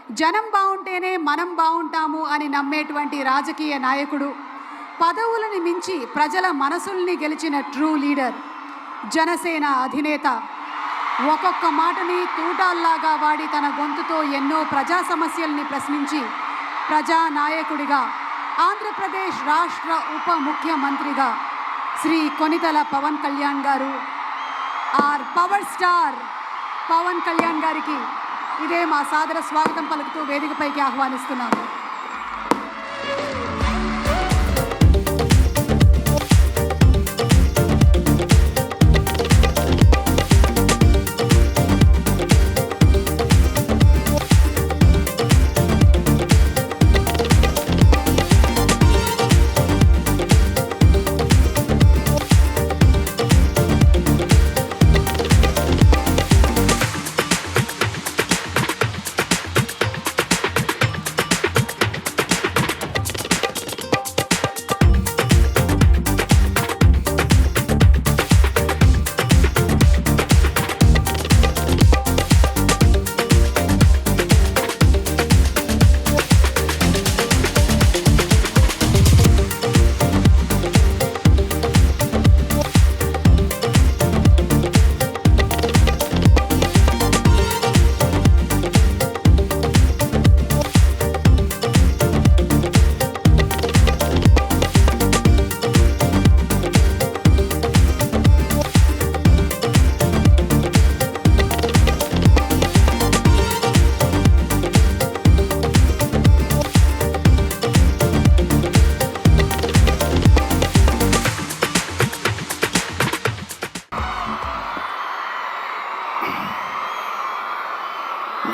జనం బాగుంటేనే మనం బాగుంటాము అని నమ్మేటువంటి రాజకీయ నాయకుడు, పదవులను మించి ప్రజల మనసుల్ని గెలిచిన ట్రూ లీడర్, జనసేన అధినేత, ఒక్కొక్క మాటని తూటాల్లాగా వాడి తన గొంతుతో ఎన్నో ప్రజా సమస్యల్ని ప్రశ్నించి ప్రజానాయకుడిగా, ఆంధ్రప్రదేశ్ రాష్ట్ర ఉప ముఖ్యమంత్రిగా శ్రీ కొనితల పవన్ కళ్యాణ్ గారు, or power star Pawan Kalyan గారికి ఇదే మా సాదర స్వాగతం పలుకుతూ వేదికపైకి ఆహ్వానిస్తున్నాము.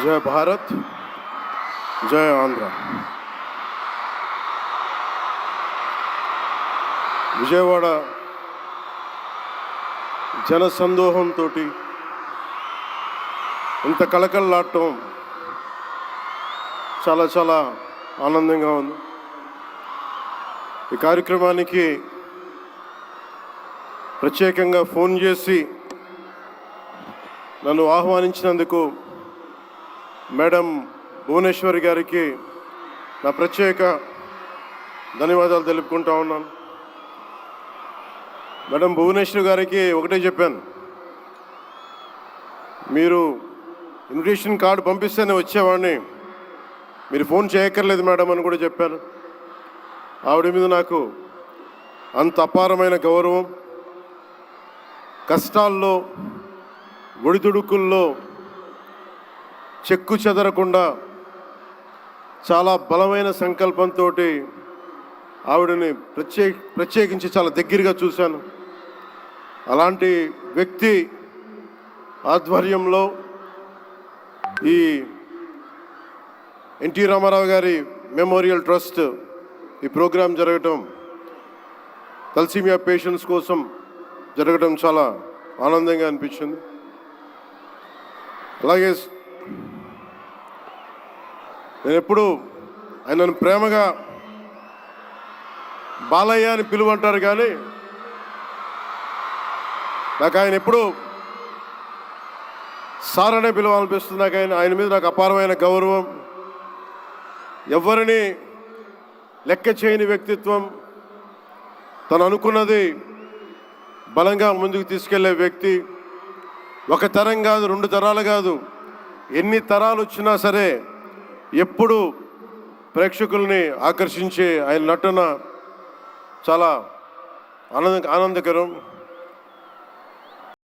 जय भारत, जय आंध्र। విజయవాడ జనసందోహంతో ఇంత కలకల్లాడటం చాలా చాలా ఆనందంగా ఉంది. ఈ కార్యక్రమానికి ప్రత్యేకంగా ఫోన్ చేసి నన్ను ఆహ్వానించినందుకు మేడం భువనేశ్వరి గారికి నా ప్రత్యేక ధన్యవాదాలు తెలుపుకుంటా ఉన్నాను. మేడం భువనేశ్వరి గారికి ఒకటే చెప్పాను, మీరు ఇన్విటేషన్ కార్డు పంపిస్తేనే వచ్చేవాడిని, మీరు ఫోన్ చేయక్కర్లేదు మేడం అని కూడా చెప్పాను. ఆవిడ మీద నాకు అంత అపారమైన గౌరవం. కష్టాల్లో, ఒడిదుడుకుల్లో చెక్కు చెదరకుండా చాలా బలమైన సంకల్పంతో ఆవిడని ప్రత్యేకించి చాలా దగ్గరగా చూశాను. అలాంటి వ్యక్తి ఆధ్వర్యంలో ఈ ఎన్టీ రామారావు గారి మెమోరియల్ ట్రస్ట్ ఈ ప్రోగ్రాం జరగటం, తలసీమియా పేషెంట్స్ కోసం జరగటం చాలా ఆనందంగా అనిపించింది. అలాగే నేను ఎప్పుడు ఆయనను ప్రేమగా బాలయ్య అని పిలువంటారు, కానీ నాకు ఆయన ఎప్పుడు సార్ అనే పిలవాలనిపిస్తుంది. నాకు ఆయన మీద నాకు అపారమైన గౌరవం. ఎవరిని లెక్క చేయని వ్యక్తిత్వం, తను అనుకున్నది బలంగా ముందుకు తీసుకెళ్లే వ్యక్తి. ఒక తరం కాదు, 2 తరాలు కాదు, ఎన్ని తరాలు వచ్చినా సరే ఎప్పుడు ప్రేక్షకుల్ని ఆకర్షించే ఆయన నటన చాలా ఆనందకరం.